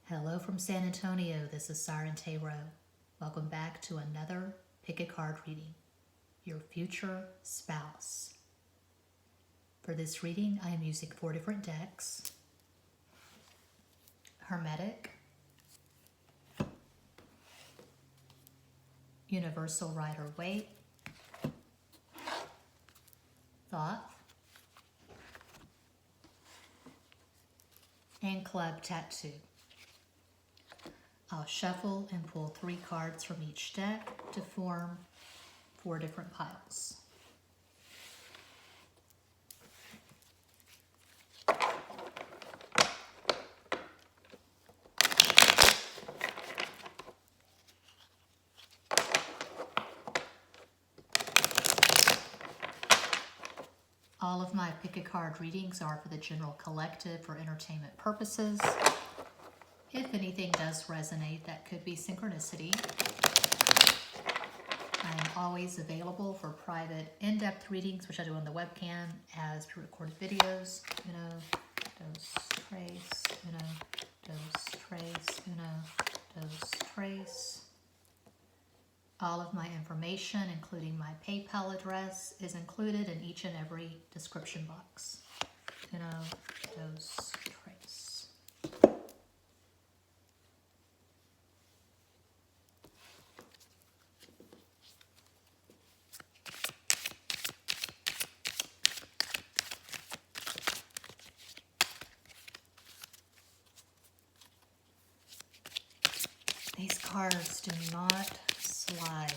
Hello from San Antonio, this is Siren. Welcome back to another pick a card reading, your future spouse. For this reading, I am using 4 different decks: Hermetic, Universal Rider-Waite, Thoth, and Club Tattoo. I'll shuffle and pull 3 cards from each deck to form 4 different piles. All of my pick a card readings are for the general collective for entertainment purposes. If anything does resonate, that could be synchronicity. I am always available for private in-depth readings, which I do on the webcam as pre-recorded videos. Uno, dos, tres, uno, dos, tres, uno, dos, tres. All of my information, including my PayPal address, is included in each and every description box. Uno, dos, tres. These cards do not slide.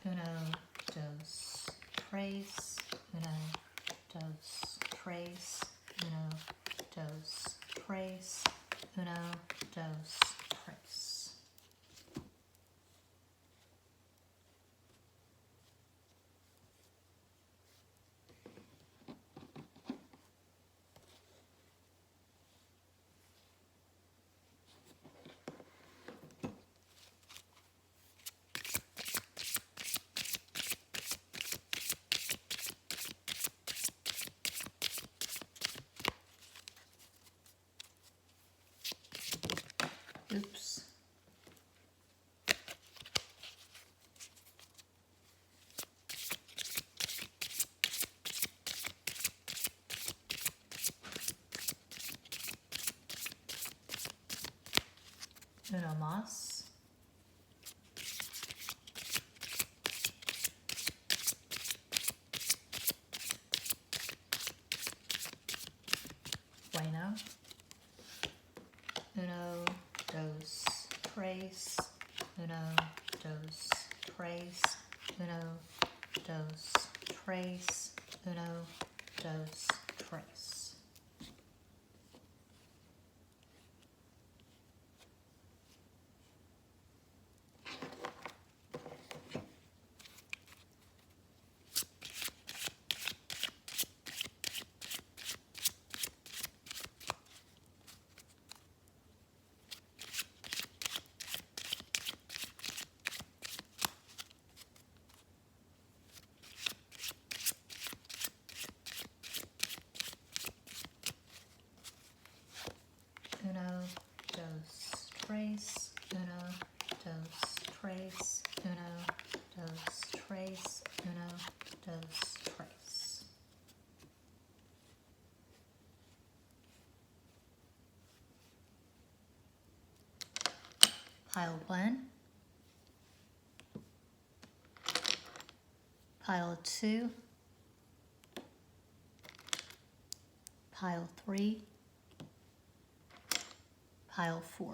Uno, dos, tres, uno, dos, tres, uno, dos, tres, uno, dos, tres. Oops. Uno más. Bueno. Uno, dos, tres, uno, dos, tres, uno, dos, tres, uno, dos, tres. Uno, dos, tres, uno, dos, tres, uno, dos, tres, uno, dos, tres. Pile 1, pile 2, pile 3, pile 4.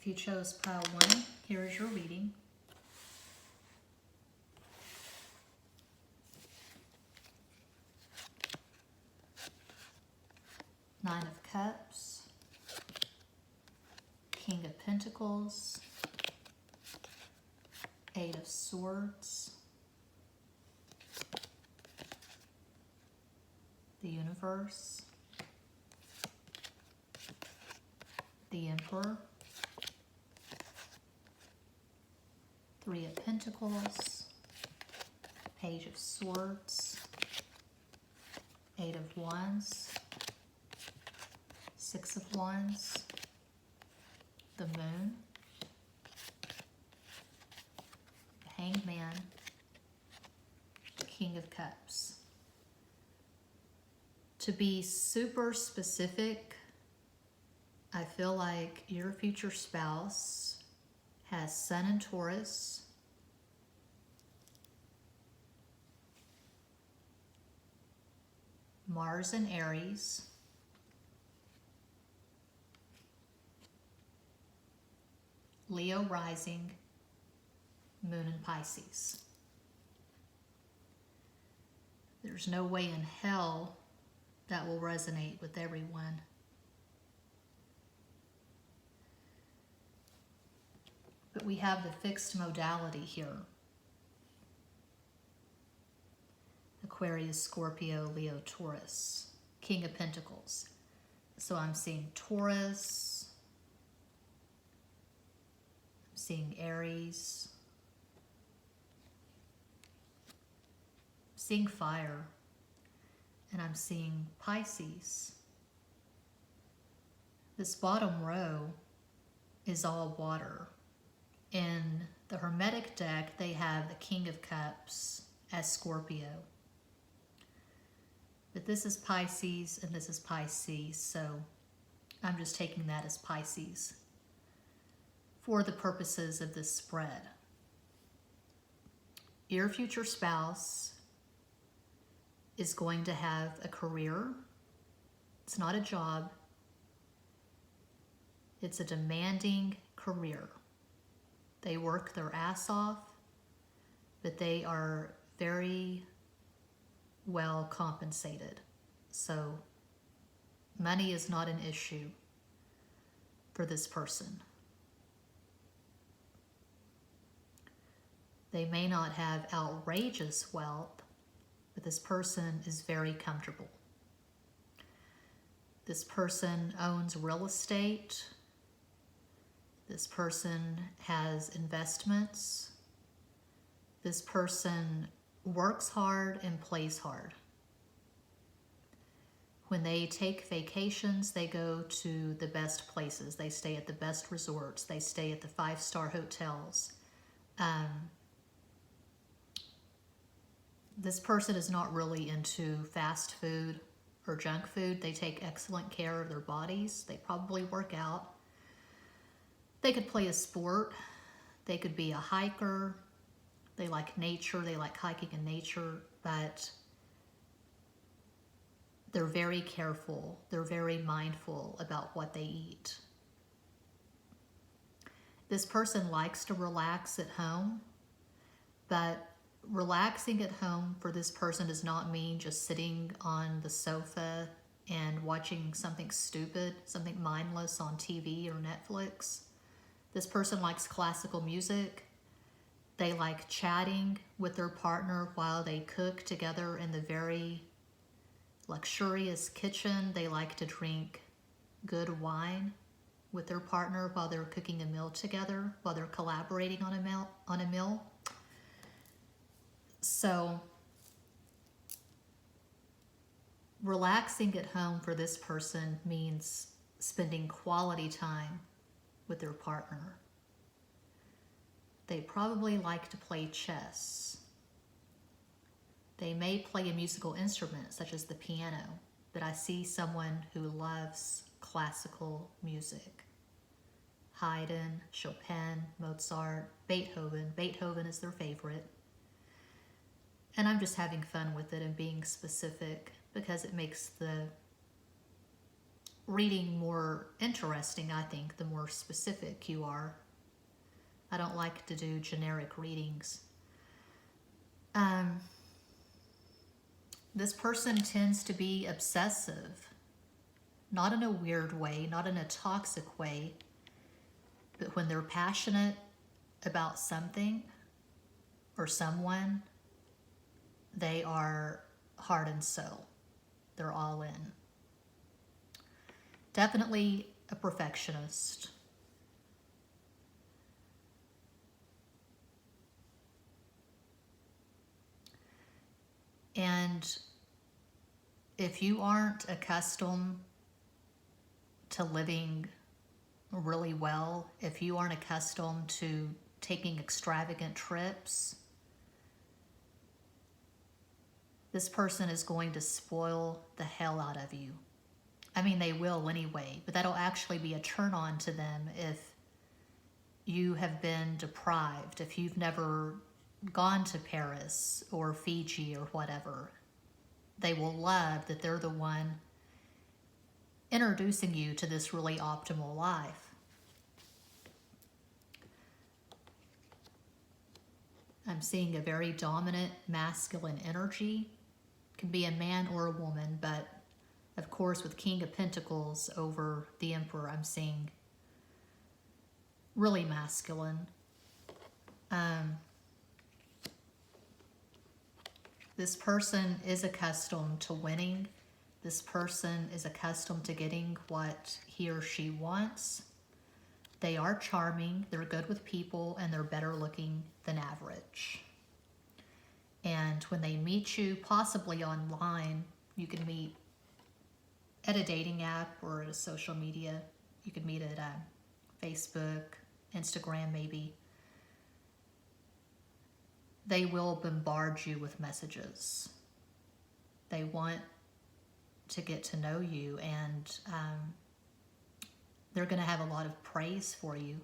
If you chose pile 1, here is your reading. Eight of Swords, the Universe, the Emperor, Three of Pentacles, Page of Swords, Eight of Wands, Six of Wands, the Moon, the Hanged Man, King of Cups. To be super specific, I feel like your future spouse has Sun in Taurus, Mars in Aries, Leo rising, Moon in Pisces. There's no way in hell that will resonate with everyone. But we have the fixed modality here. Aquarius, Scorpio, Leo, Taurus, King of Pentacles. So I'm seeing Taurus, I'm seeing Aries, I'm seeing fire, and I'm seeing Pisces. This bottom row is all water. In the Hermetic deck, they have the King of Cups as Scorpio. But this is Pisces and this is Pisces, so I'm just taking that as Pisces for the purposes of this spread. Your future spouse is going to have a career. It's not a job. It's a demanding career. They work their ass off, but they are very well compensated. So money is not an issue for this person. They may not have outrageous wealth, but this person is very comfortable. This person owns real estate. This person has investments. This person works hard and plays hard. When they take vacations, they go to the best places. They stay at the best resorts. They stay at the 5-star hotels. This person is not really into fast food or junk food. They take excellent care of their bodies. They probably work out. They could play a sport. They could be a hiker. They like nature. They like hiking in nature, but they're very careful. They're very mindful about what they eat. This person likes to relax at home, but relaxing at home for this person does not mean just sitting on the sofa and watching something stupid, something mindless on TV or Netflix. This person likes classical music. They like chatting with their partner while they cook together in the very luxurious kitchen. They like to drink good wine with their partner while they're cooking a meal together, while they're collaborating on a meal. So relaxing at home for this person means spending quality time with their partner. They probably like to play chess. They may play a musical instrument such as the piano, but I see someone who loves classical music. Haydn, Chopin, Mozart, Beethoven. Beethoven is their favorite. And I'm just having fun with it and being specific because it makes the reading more interesting, I think, the more specific you are. I don't like to do generic readings. This person tends to be obsessive, not in a weird way, not in a toxic way, but when they're passionate about something, or someone, they are heart and soul. They're all in. Definitely a perfectionist. And if you aren't accustomed to living really well, if you aren't accustomed to taking extravagant trips, this person is going to spoil the hell out of you. I mean, they will anyway, but that'll actually be a turn on to them if you have been deprived, if you've never gone to Paris or Fiji or whatever. They will love that they're the one introducing you to this really optimal life. I'm seeing a very dominant masculine energy. It can be a man or a woman, but of course with King of Pentacles over the Emperor, I'm seeing really masculine. This person is accustomed to winning. This person is accustomed to getting what he or she wants. They are charming, they're good with people, and they're better looking than average. And when they meet you, possibly online, you can meet at a dating app or at a social media. You could meet at Facebook, Instagram maybe. They will bombard you with messages. They want to get to know you, and they're going to have a lot of praise for you.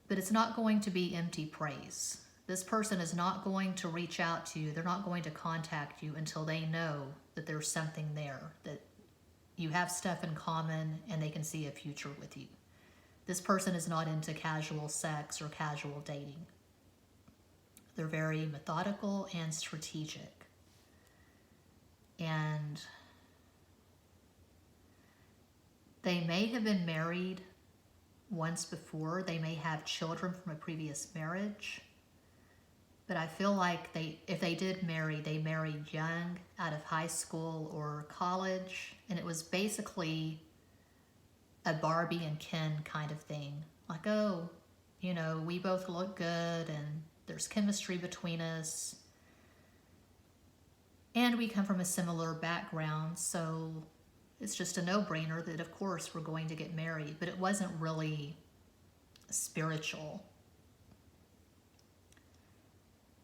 But it's not going to be empty praise. This person is not going to reach out to you. They're not going to contact you until they know that there's something there, that you have stuff in common and they can see a future with you. This person is not into casual sex or casual dating. They're very methodical and strategic. And they may have been married once before. They may have children from a previous marriage. But I feel like if they did marry, they married young, out of high school or college. And it was basically a Barbie and Ken kind of thing. Like, oh, you know, we both look good and there's chemistry between us. And we come from a similar background, so it's just a no-brainer that, of course, we're going to get married. But it wasn't really spiritual.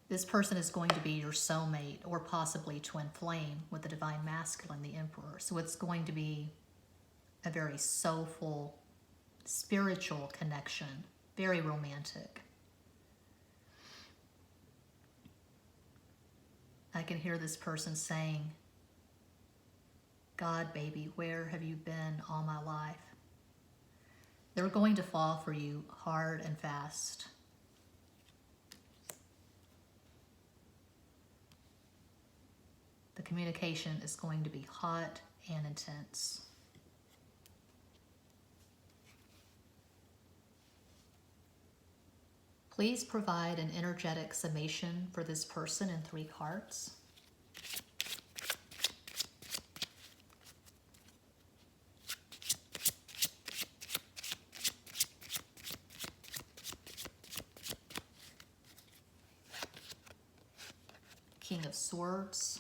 This person is going to be your soulmate or possibly twin flame with the divine masculine, the Emperor. So it's going to be a very soulful, spiritual connection, very romantic. I can hear this person saying, God, baby, where have you been all my life? They're going to fall for you hard and fast. The communication is going to be hot and intense. Please provide an energetic summation for this person in 3 cards. King of Swords.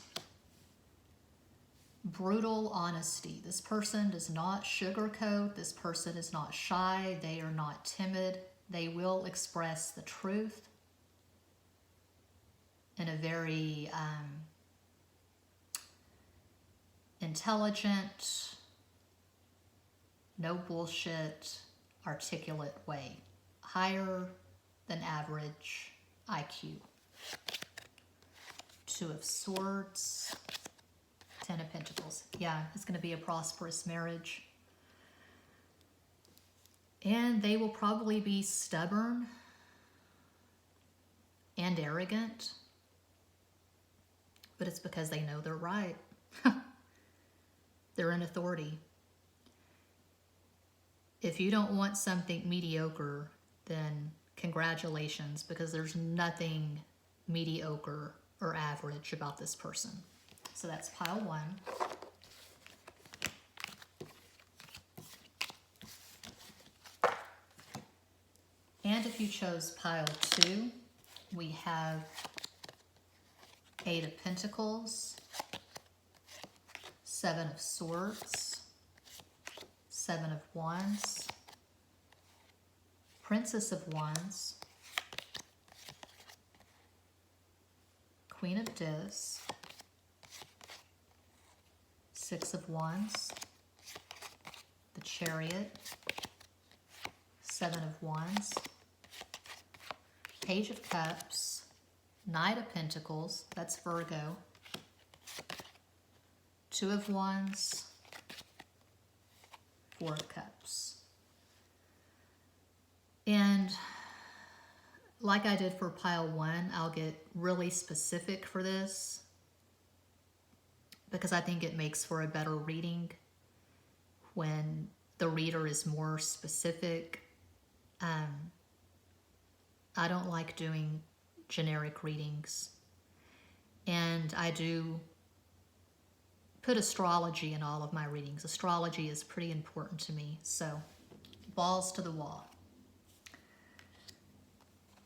Brutal honesty. This person does not sugarcoat. This person is not shy. They are not timid. They will express the truth in a very intelligent, no bullshit, articulate way. Higher than average IQ. 2 of Swords. 10 of Pentacles. Yeah, it's going to be a prosperous marriage. And they will probably be stubborn and arrogant. But it's because they know they're right. They're in authority. If you don't want something mediocre, then congratulations, because there's nothing mediocre or average about this person. So that's pile 1. And if you chose pile 2, we have 8 of Pentacles, 7 of Swords, 7 of Wands, Princess of Wands, Queen of Discs, 6 of Wands, the Chariot, 7 of Wands, Page of Cups, Knight of Pentacles, that's Virgo, 2 of Wands, 4 of Cups. And like I did for pile 1, I'll get really specific for this because I think it makes for a better reading when the reader is more specific. I don't like doing generic readings, and I do put astrology in all of my readings. Astrology is pretty important to me, so balls to the wall.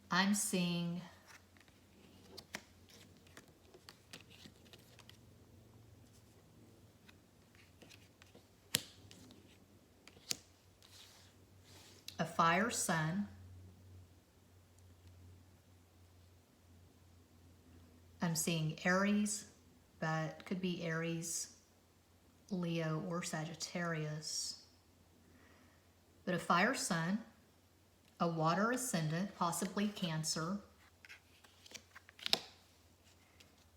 I'm seeing a fire sun. I'm seeing Aries, but could be Aries, Leo, or Sagittarius. But a fire sun, a water ascendant, possibly Cancer,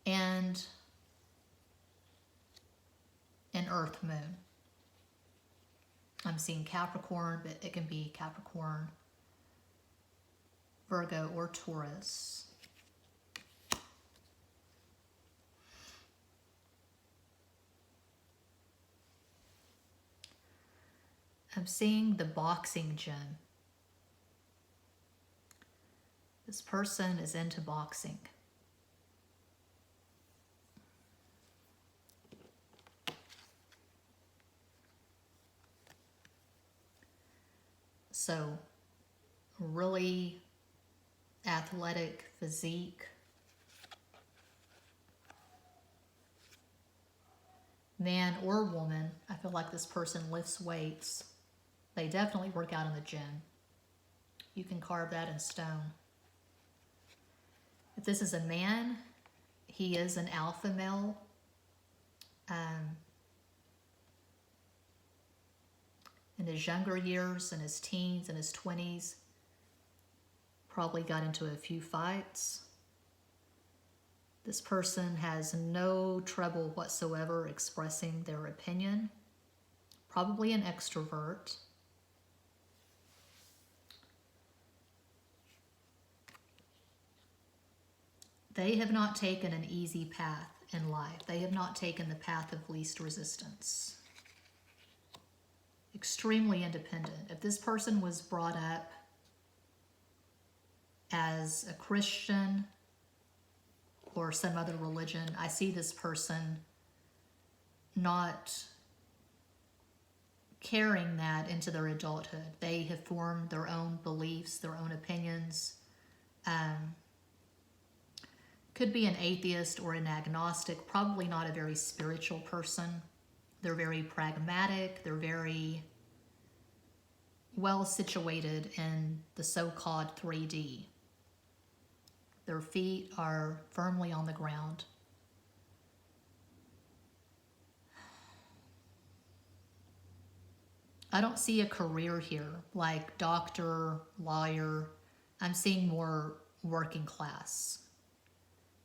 and an earth moon. I'm seeing Capricorn, but it can be Capricorn, Virgo, or Taurus. I'm seeing the boxing gym. This person is into boxing. So, really athletic physique. Man or woman, I feel like this person lifts weights. They definitely work out in the gym. You can carve that in stone. If this is a man, he is an alpha male. In his younger years, in his teens, in his 20s, probably got into a few fights. This person has no trouble whatsoever expressing their opinion. Probably an extrovert. They have not taken an easy path in life. They have not taken the path of least resistance. Extremely independent. If this person was brought up as a Christian or some other religion, I see this person not carrying that into their adulthood. They have formed their own beliefs, their own opinions. Could be an atheist or an agnostic, probably not a very spiritual person. They're very pragmatic. They're very well situated in the so-called 3D. Their feet are firmly on the ground. I don't see a career here, like doctor, lawyer. I'm seeing more working class.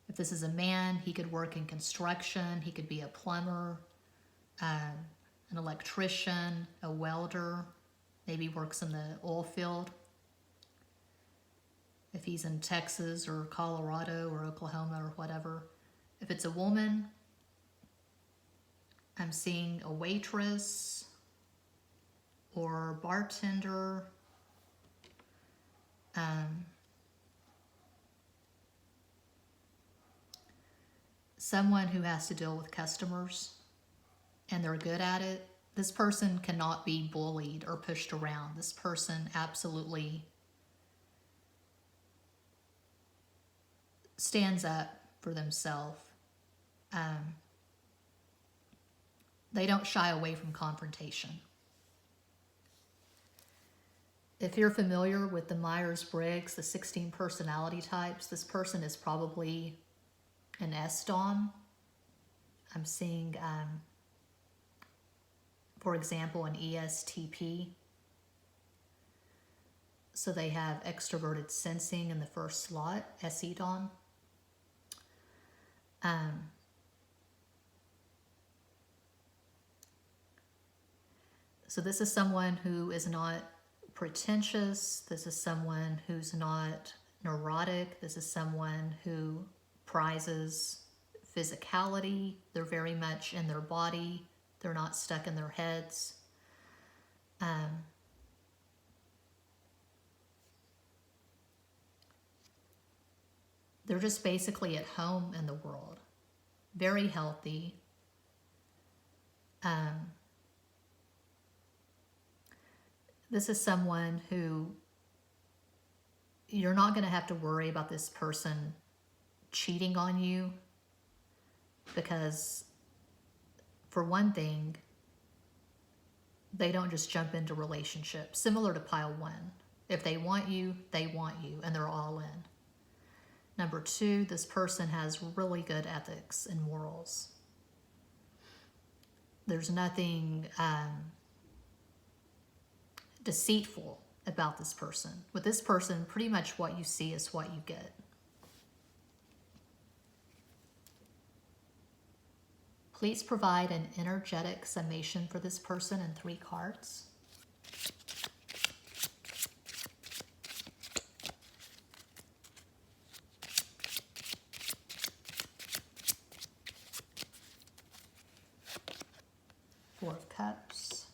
If this is a man, he could work in construction. He could be a plumber, an electrician, a welder, maybe works in the oil field. If he's in Texas or Colorado or Oklahoma or whatever. If it's a woman, I'm seeing a waitress or bartender, Someone who has to deal with customers and they're good at it. This person cannot be bullied or pushed around. This person absolutely stands up for themselves. They don't shy away from confrontation. If you're familiar with the Myers-Briggs, the 16 personality types, this person is probably an S-DOM. I'm seeing, for example, an ESTP. So they have extroverted sensing in the first slot, SE-DOM. So this is someone who is not pretentious. This is someone who's not neurotic. This is someone who prizes physicality. They're very much in their body. They're not stuck in their heads. They're just basically at home in the world. Very healthy. This is someone who you're not going to have to worry about this person cheating on you, because for one thing, they don't just jump into relationships. Similar to pile one. If they want you, and they're all in. Number two, this person has really good ethics and morals. There's nothing deceitful about this person. With this person, pretty much what you see is what you get. Please provide an energetic summation for this person in 3 cards. Four of Cups,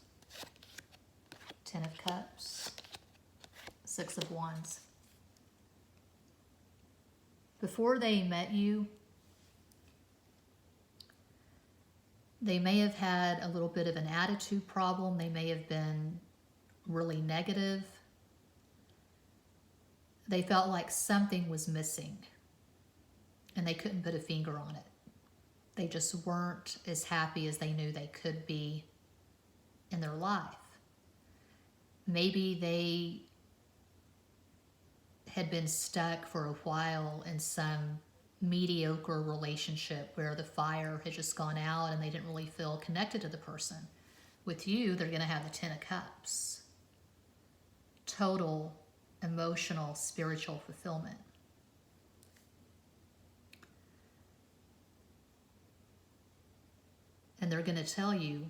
10 of Cups, 6 of Wands. Before they met you, they may have had a little bit of an attitude problem. They may have been really negative. They felt like something was missing and they couldn't put a finger on it. They just weren't as happy as they knew they could be in their life. Maybe they had been stuck for a while in some mediocre relationship where the fire had just gone out and they didn't really feel connected to the person. With you, they're going to have the 10 of Cups. Total emotional, spiritual fulfillment. And they're going to tell you,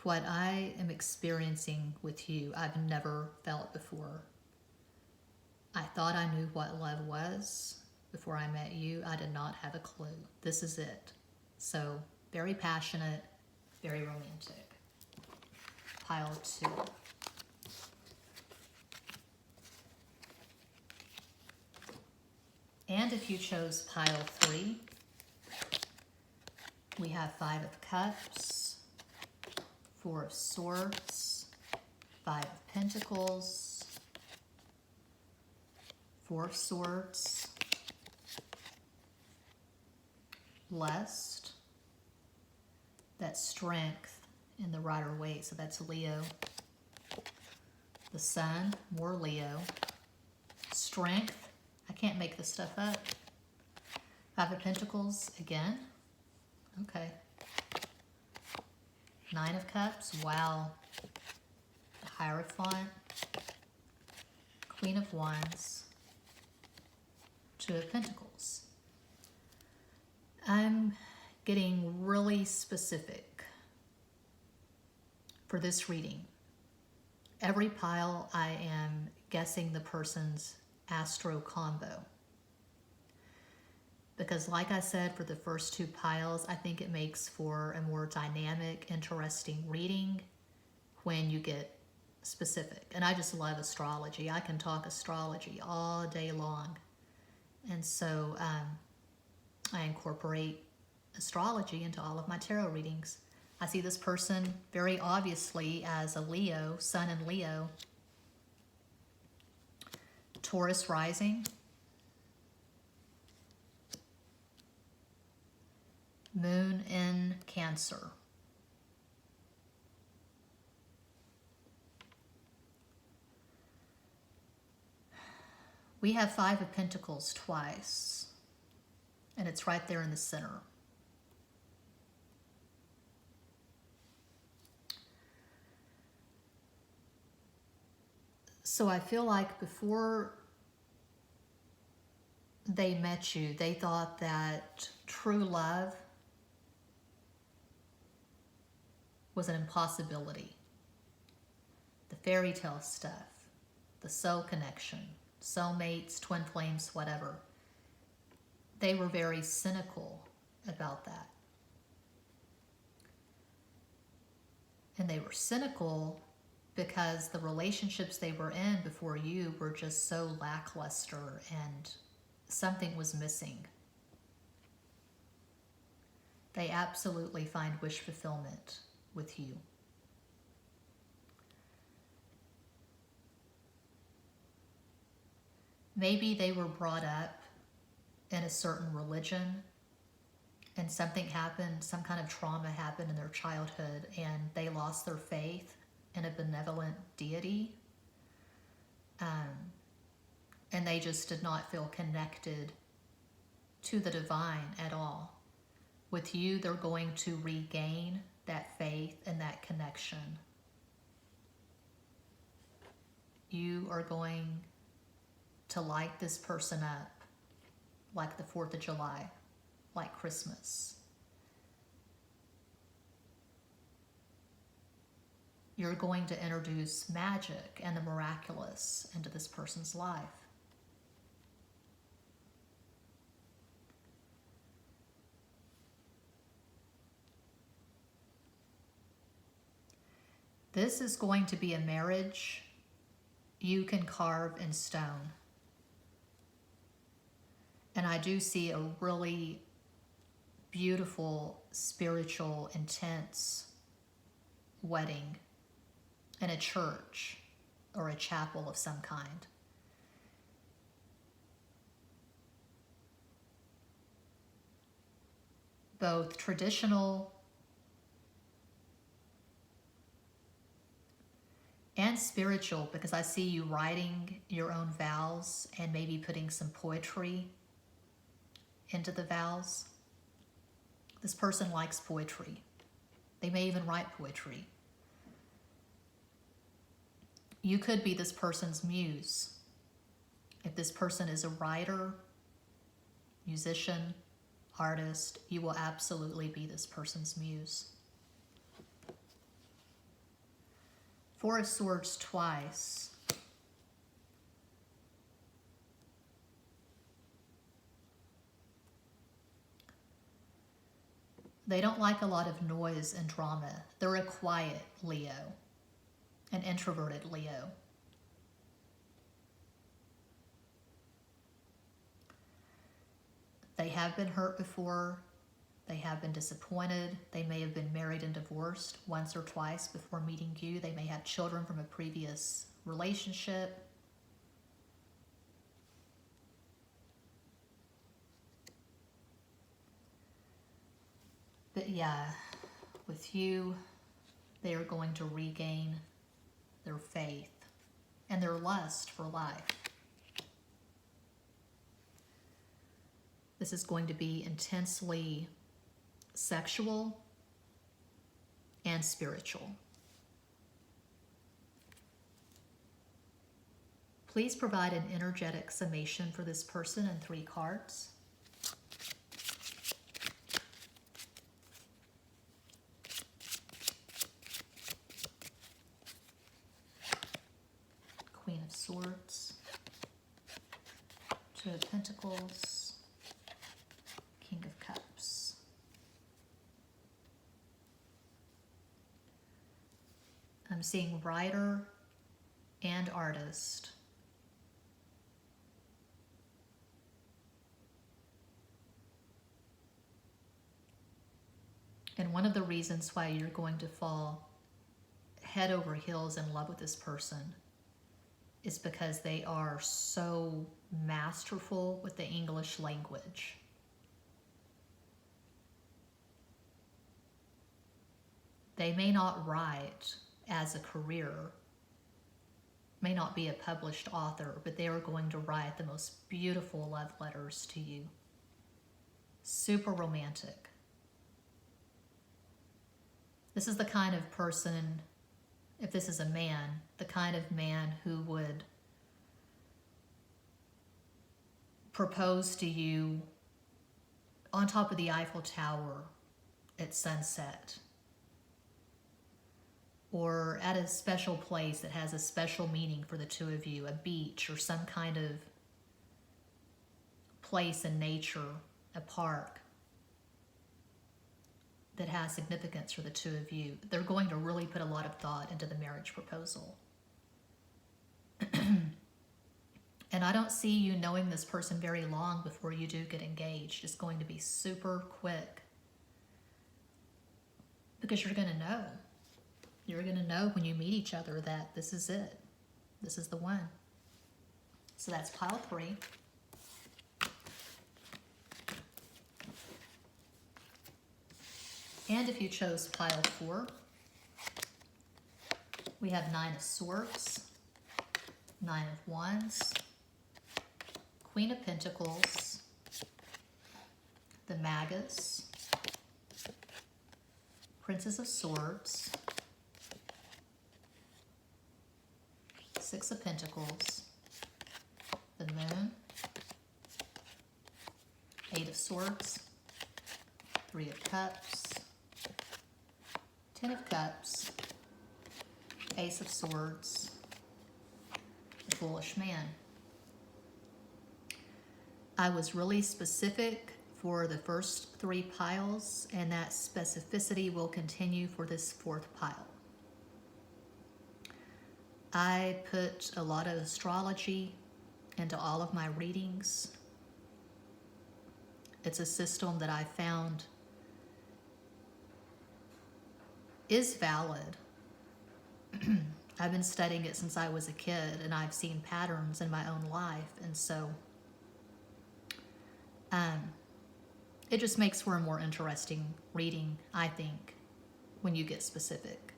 what I am experiencing with you, I've never felt before. I thought I knew what love was before I met you. I did not have a clue. This is it. So, very passionate, very romantic. Pile 2. And if you chose pile 3, we have 5 of Cups, 4 of Swords, 5 of Pentacles, 4 of Swords, Lust, that strength in the Rider-Waite, so that's Leo. The Sun, more Leo. Strength, I can't make this stuff up. 5 of Pentacles, again. Okay. 9 of Cups, wow. The Hierophant, Queen of Wands, 2 of Pentacles. I'm getting really specific for this reading. Every pile I am guessing the person's astro combo. Because like I said, for the first 2 piles, I think it makes for a more dynamic, interesting reading when you get specific. And I just love astrology. I can talk astrology all day long. And so I incorporate astrology into all of my tarot readings. I see this person very obviously as a Leo, Sun in Leo, Taurus rising, Moon in Cancer. We have Five of Pentacles twice, and it's right there in the center. So I feel like before they met you, they thought that true love was an impossibility. The fairy tale stuff, the soul connection, soulmates, twin flames, whatever. They were very cynical about that. And they were cynical because the relationships they were in before you were just so lackluster and something was missing. They absolutely find wish fulfillment with you. Maybe they were brought up in a certain religion and something happened, some kind of trauma happened in their childhood and they lost their faith in a benevolent deity. And they just did not feel connected to the divine at all. With you, they're going to regain that faith and that connection. You are going to light this person up like the 4th of July, like Christmas. You're going to introduce magic and the miraculous into this person's life. This is going to be a marriage you can carve in stone. And I do see a really beautiful, spiritual, intense wedding in a church or a chapel of some kind. Both traditional and spiritual, because I see you writing your own vows and maybe putting some poetry into the vows. This person likes poetry. They may even write poetry. You could be this person's muse. If this person is a writer, musician, artist, you will absolutely be this person's muse. Four of Swords twice. They don't like a lot of noise and drama. They're a quiet Leo, an introverted Leo. They have been hurt before. They have been disappointed. They may have been married and divorced once or twice before meeting you. They may have children from a previous relationship. But yeah, with you, they are going to regain their faith and their lust for life. This is going to be intensely sexual and spiritual. Please provide an energetic summation for this person in 3 cards. Queen of Swords, 2 of Pentacles, King of Cups. I'm seeing writer, and artist. And one of the reasons why you're going to fall head over heels in love with this person is because they are so masterful with the English language. They may not write as a career, may not be a published author, but they are going to write the most beautiful love letters to you. Super romantic. This is the kind of person, if this is a man, the kind of man who would propose to you on top of the Eiffel Tower at sunset, or at a special place that has a special meaning for the two of you, a beach or some kind of place in nature, a park that has significance for the two of you. They're going to really put a lot of thought into the marriage proposal. And I don't see you knowing this person very long before you do get engaged. It's going to be super quick. Because you're going to know. You're going to know when you meet each other that this is it. This is the one. So that's pile 3. And if you chose pile 4, we have 9 of Swords, 9 of Wands, Queen of Pentacles, the Magus, Princess of Swords, 6 of Pentacles, the Moon, 8 of Swords, 3 of Cups, 10 of Cups, Ace of Swords, the Foolish Man. I was really specific for the first 3 piles, and that specificity will continue for this 4th pile. I put a lot of astrology into all of my readings. It's a system that I found is valid. I've been studying it since I was a kid, and I've seen patterns in my own life, and so it just makes for a more interesting reading, I think, when you get specific.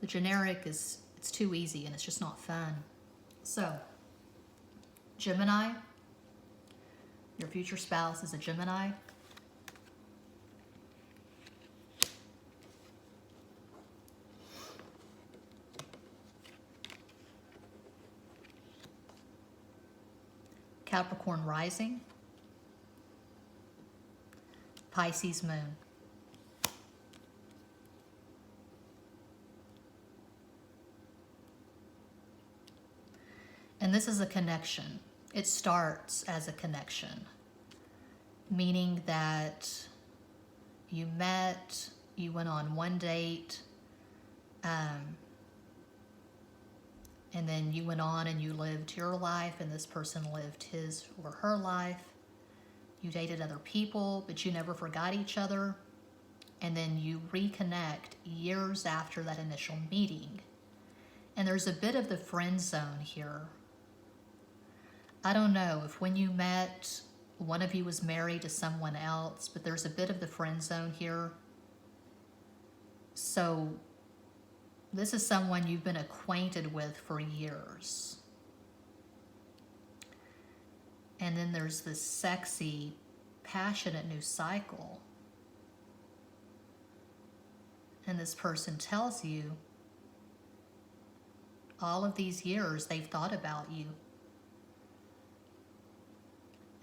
The generic it's too easy and it's just not fun. So, Gemini, your future spouse is a Gemini. Capricorn rising, Pisces moon. And this is a connection. It starts as a connection, meaning that you met, you went on one date, and then you went on and you lived your life, and this person lived his or her life. You dated other people, but you never forgot each other. And then you reconnect years after that initial meeting. And there's a bit of the friend zone here. I don't know if when you met, one of you was married to someone else, but there's a bit of the friend zone here. So this is someone you've been acquainted with for years. And then there's this sexy, passionate new cycle. And this person tells you all of these years they've thought about you.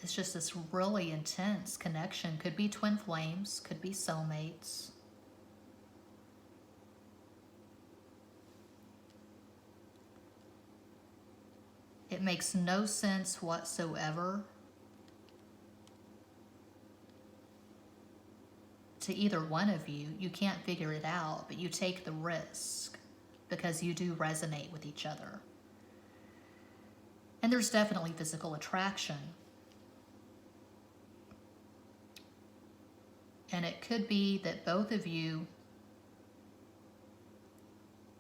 It's just this really intense connection. Could be twin flames, could be soulmates. It makes no sense whatsoever to either one of you. You can't figure it out, but you take the risk because you do resonate with each other. And there's definitely physical attraction. And it could be that both of you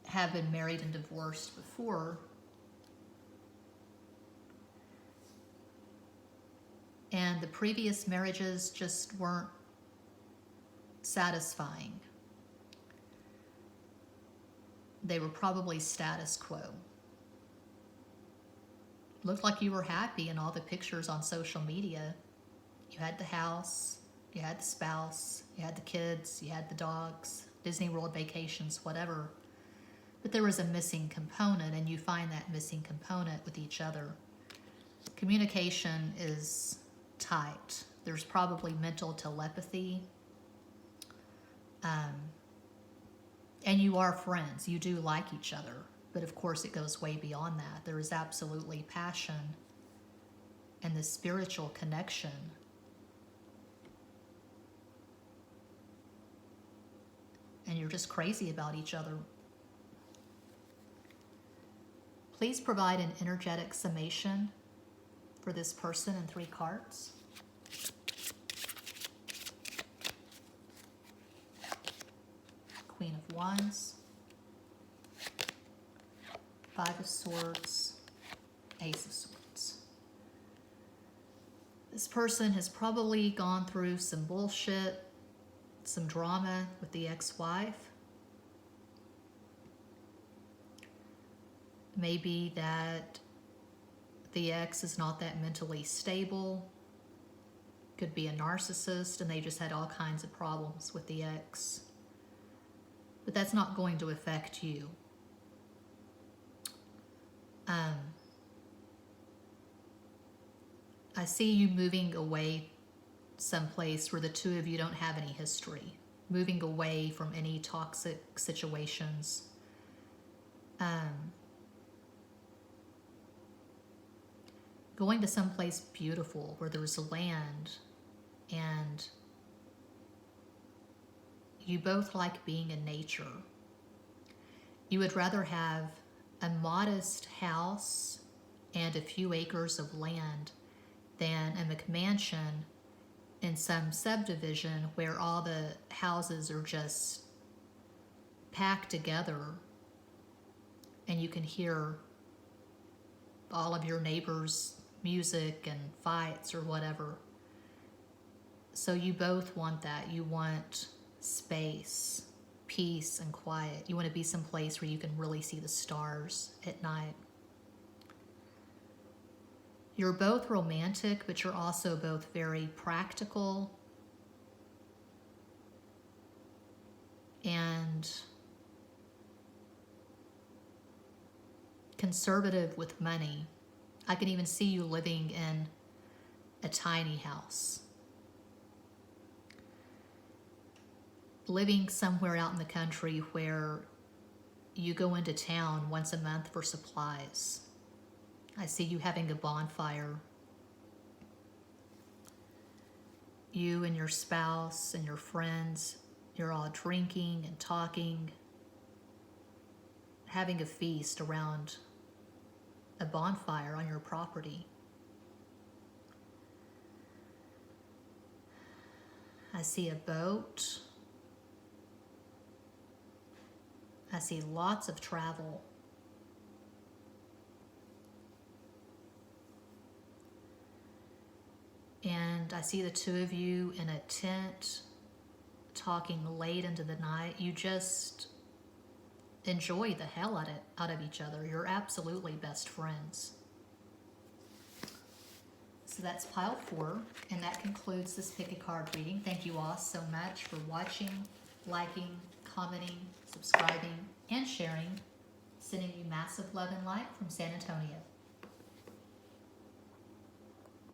have been married and divorced before. And the previous marriages just weren't satisfying. They were probably status quo. Looked like you were happy in all the pictures on social media. You had the house, you had the spouse, you had the kids, you had the dogs, Disney World vacations, whatever. But there was a missing component, and you find that missing component with each other. Communication is tight. There's probably mental telepathy. And you are friends. You do like each other. But of course it goes way beyond that. There is absolutely passion and the spiritual connection. And you're just crazy about each other. Please provide an energetic summation for this person in 3 cards. Queen of Wands, 5 of Swords, Ace of Swords. This person has probably gone through some bullshit, some drama with the ex-wife. Maybe that the ex is not that mentally stable. Could be a narcissist and they just had all kinds of problems with the ex. But that's not going to affect you. I see you moving away someplace where the two of you don't have any history. Moving away from any toxic situations. Going to someplace beautiful where there's land, and you both like being in nature. You would rather have a modest house and a few acres of land than a McMansion in some subdivision where all the houses are just packed together and you can hear all of your neighbors' music and fights or whatever. So you both want that. You want space, peace, and quiet. You want to be someplace where you can really see the stars at night. You're both romantic, but you're also both very practical and conservative with money. I can even see you living in a tiny house. Living somewhere out in the country where you go into town once a month for supplies. I see you having a bonfire. You and your spouse and your friends, you're all drinking and talking, having a feast around a bonfire on your property. I see a boat. I see lots of travel. And I see the two of you in a tent talking late into the night. You just enjoy the hell out of each other. You're absolutely best friends. So that's pile 4, and that concludes this pick a card reading. Thank you all so much for watching, liking, commenting, subscribing, and sharing. Sending you massive love and light from San Antonio.